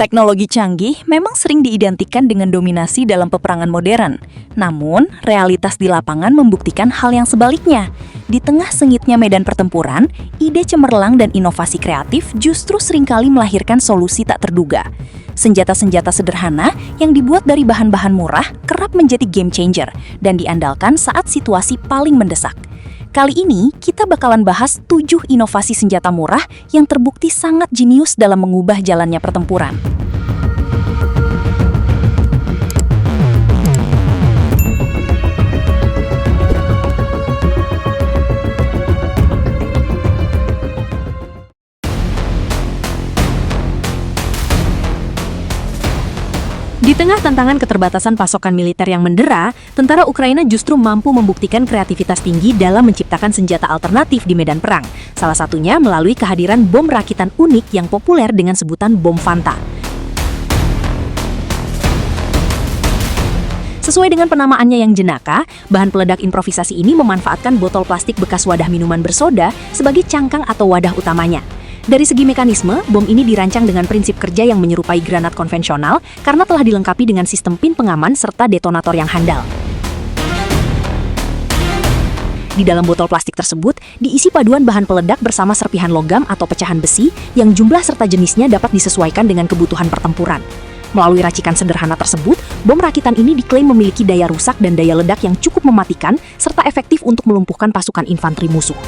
Teknologi canggih memang sering diidentikan dengan dominasi dalam peperangan modern. Namun, realitas di lapangan membuktikan hal yang sebaliknya. Di tengah sengitnya medan pertempuran, ide cemerlang dan inovasi kreatif justru seringkali melahirkan solusi tak terduga. Senjata-senjata sederhana yang dibuat dari bahan-bahan murah kerap menjadi game changer dan diandalkan saat situasi paling mendesak. Kali ini, kita bakalan bahas 7 inovasi senjata murah yang terbukti sangat jenius dalam mengubah jalannya pertempuran. Di tengah tantangan keterbatasan pasokan militer yang mendera, tentara Ukraina justru mampu membuktikan kreativitas tinggi dalam menciptakan senjata alternatif di medan perang. Salah satunya melalui kehadiran bom rakitan unik yang populer dengan sebutan bom Fanta. Sesuai dengan penamaannya yang jenaka, bahan peledak improvisasi ini memanfaatkan botol plastik bekas wadah minuman bersoda sebagai cangkang atau wadah utamanya. Dari segi mekanisme, bom ini dirancang dengan prinsip kerja yang menyerupai granat konvensional karena telah dilengkapi dengan sistem pin pengaman serta detonator yang handal. Di dalam botol plastik tersebut, diisi paduan bahan peledak bersama serpihan logam atau pecahan besi yang jumlah serta jenisnya dapat disesuaikan dengan kebutuhan pertempuran. Melalui racikan sederhana tersebut, bom rakitan ini diklaim memiliki daya rusak dan daya ledak yang cukup mematikan serta efektif untuk melumpuhkan pasukan infanteri musuh.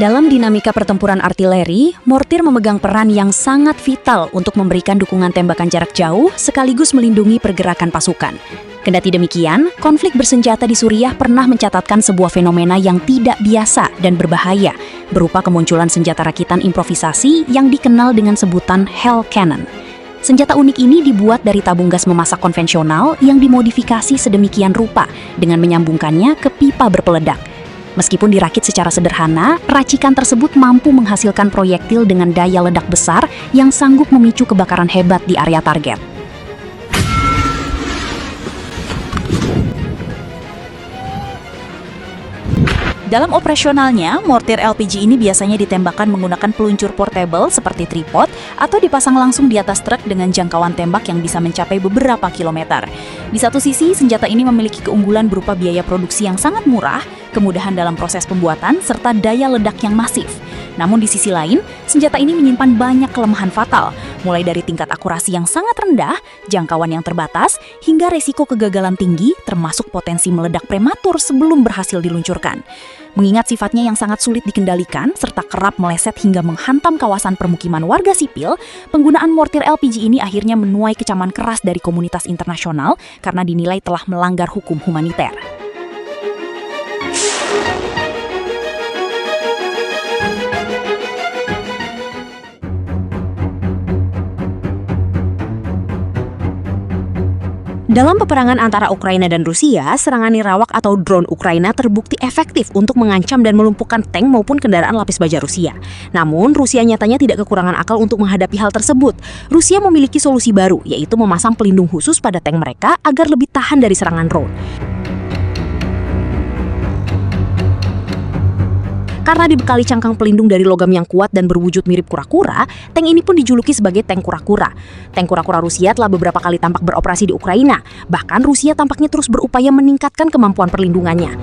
Dalam dinamika pertempuran artileri, mortir memegang peran yang sangat vital untuk memberikan dukungan tembakan jarak jauh sekaligus melindungi pergerakan pasukan. Kendati demikian, konflik bersenjata di Suriah pernah mencatatkan sebuah fenomena yang tidak biasa dan berbahaya, berupa kemunculan senjata rakitan improvisasi yang dikenal dengan sebutan Hell Cannon. Senjata unik ini dibuat dari tabung gas memasak konvensional yang dimodifikasi sedemikian rupa dengan menyambungkannya ke pipa berpeledak. Meskipun dirakit secara sederhana, racikan tersebut mampu menghasilkan proyektil dengan daya ledak besar yang sanggup memicu kebakaran hebat di area target. Dalam operasionalnya, mortir LPG ini biasanya ditembakkan menggunakan peluncur portable seperti tripod atau dipasang langsung di atas truk dengan jangkauan tembak yang bisa mencapai beberapa kilometer. Di satu sisi, senjata ini memiliki keunggulan berupa biaya produksi yang sangat murah, kemudahan dalam proses pembuatan, serta daya ledak yang masif. Namun di sisi lain, senjata ini menyimpan banyak kelemahan fatal, mulai dari tingkat akurasi yang sangat rendah, jangkauan yang terbatas, hingga resiko kegagalan tinggi, termasuk potensi meledak prematur sebelum berhasil diluncurkan. Mengingat sifatnya yang sangat sulit dikendalikan, serta kerap meleset hingga menghantam kawasan permukiman warga sipil, penggunaan mortir LPG ini akhirnya menuai kecaman keras dari komunitas internasional karena dinilai telah melanggar hukum humaniter. Dalam peperangan antara Ukraina dan Rusia, serangan nirawak atau drone Ukraina terbukti efektif untuk mengancam dan melumpuhkan tank maupun kendaraan lapis baja Rusia. Namun, Rusia nyatanya tidak kekurangan akal untuk menghadapi hal tersebut. Rusia memiliki solusi baru, yaitu memasang pelindung khusus pada tank mereka agar lebih tahan dari serangan drone. Karena dibekali cangkang pelindung dari logam yang kuat dan berwujud mirip kura-kura, tank ini pun dijuluki sebagai tank kura-kura. Tank kura-kura Rusia telah beberapa kali tampak beroperasi di Ukraina. Bahkan Rusia tampaknya terus berupaya meningkatkan kemampuan perlindungannya.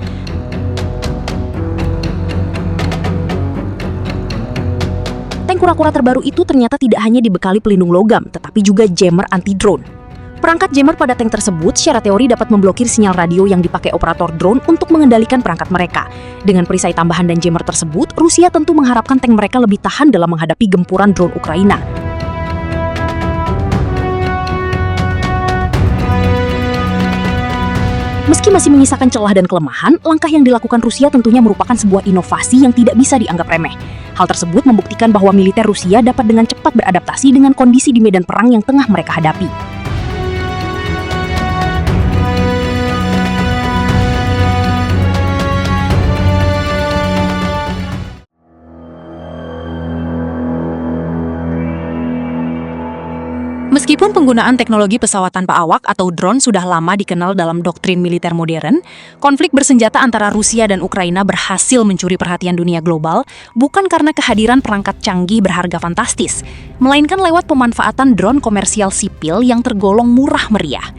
Tank kura-kura terbaru itu ternyata tidak hanya dibekali pelindung logam, tetapi juga jammer anti-drone. Perangkat jammer pada tank tersebut secara teori dapat memblokir sinyal radio yang dipakai operator drone untuk mengendalikan perangkat mereka. Dengan perisai tambahan dan jammer tersebut, Rusia tentu mengharapkan tank mereka lebih tahan dalam menghadapi gempuran drone Ukraina. Meski masih menyisakan celah dan kelemahan, langkah yang dilakukan Rusia tentunya merupakan sebuah inovasi yang tidak bisa dianggap remeh. Hal tersebut membuktikan bahwa militer Rusia dapat dengan cepat beradaptasi dengan kondisi di medan perang yang tengah mereka hadapi. Meskipun penggunaan teknologi pesawat tanpa awak atau drone sudah lama dikenal dalam doktrin militer modern, konflik bersenjata antara Rusia dan Ukraina berhasil mencuri perhatian dunia global bukan karena kehadiran perangkat canggih berharga fantastis, melainkan lewat pemanfaatan drone komersial sipil yang tergolong murah meriah.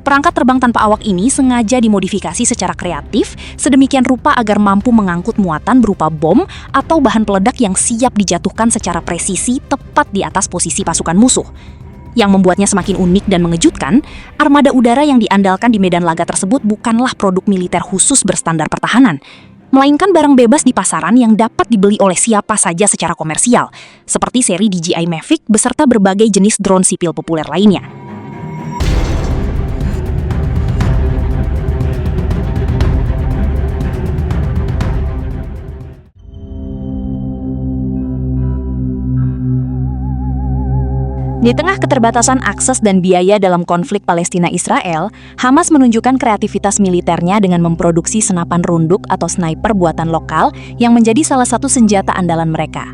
Perangkat terbang tanpa awak ini sengaja dimodifikasi secara kreatif sedemikian rupa agar mampu mengangkut muatan berupa bom atau bahan peledak yang siap dijatuhkan secara presisi tepat di atas posisi pasukan musuh. Yang membuatnya semakin unik dan mengejutkan, armada udara yang diandalkan di medan laga tersebut bukanlah produk militer khusus berstandar pertahanan, melainkan barang bebas di pasaran yang dapat dibeli oleh siapa saja secara komersial, seperti seri DJI Mavic beserta berbagai jenis drone sipil populer lainnya. Di tengah keterbatasan akses dan biaya dalam konflik Palestina-Israel, Hamas menunjukkan kreativitas militernya dengan memproduksi senapan runduk atau sniper buatan lokal yang menjadi salah satu senjata andalan mereka.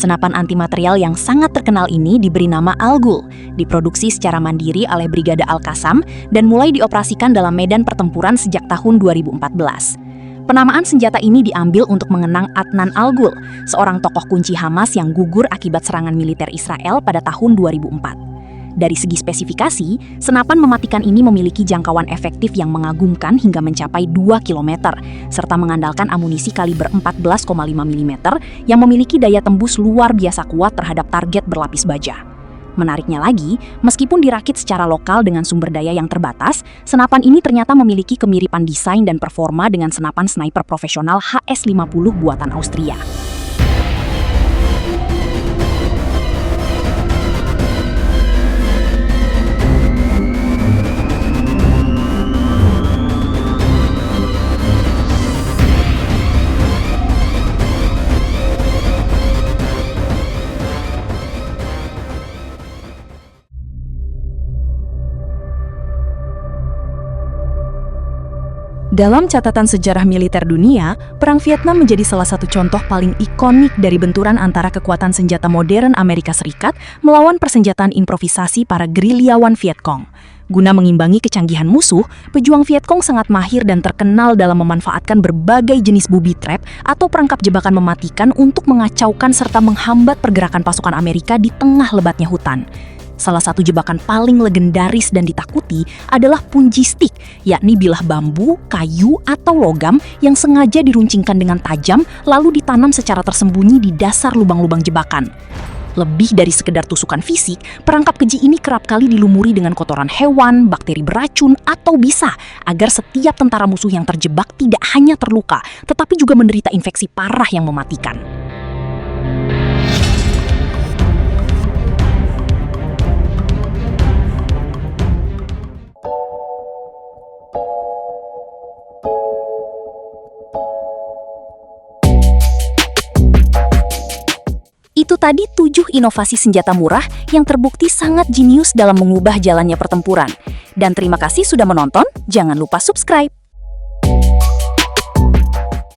Senapan antimaterial yang sangat terkenal ini diberi nama Al-Ghul, diproduksi secara mandiri oleh Brigade Al-Qassam dan mulai dioperasikan dalam medan pertempuran sejak tahun 2014. Penamaan senjata ini diambil untuk mengenang Adnan Al-Ghul, seorang tokoh kunci Hamas yang gugur akibat serangan militer Israel pada tahun 2004. Dari segi spesifikasi, senapan mematikan ini memiliki jangkauan efektif yang mengagumkan hingga mencapai 2 km, serta mengandalkan amunisi kaliber 14,5 mm yang memiliki daya tembus luar biasa kuat terhadap target berlapis baja. Menariknya lagi, meskipun dirakit secara lokal dengan sumber daya yang terbatas, senapan ini ternyata memiliki kemiripan desain dan performa dengan senapan sniper profesional HS-50 buatan Austria. Dalam catatan sejarah militer dunia, Perang Vietnam menjadi salah satu contoh paling ikonik dari benturan antara kekuatan senjata modern Amerika Serikat melawan persenjataan improvisasi para gerilyawan Viet Cong. Guna mengimbangi kecanggihan musuh, pejuang Viet Cong sangat mahir dan terkenal dalam memanfaatkan berbagai jenis booby trap atau perangkap jebakan mematikan untuk mengacaukan serta menghambat pergerakan pasukan Amerika di tengah lebatnya hutan. Salah satu jebakan paling legendaris dan ditakuti adalah punji stick, yakni bilah bambu, kayu, atau logam yang sengaja diruncingkan dengan tajam lalu ditanam secara tersembunyi di dasar lubang-lubang jebakan. Lebih dari sekedar tusukan fisik, perangkap keji ini kerap kali dilumuri dengan kotoran hewan, bakteri beracun, atau bisa agar setiap tentara musuh yang terjebak tidak hanya terluka, tetapi juga menderita infeksi parah yang mematikan. Itu tadi 7 inovasi senjata murah yang terbukti sangat jenius dalam mengubah jalannya pertempuran. Dan terima kasih sudah menonton, jangan lupa subscribe.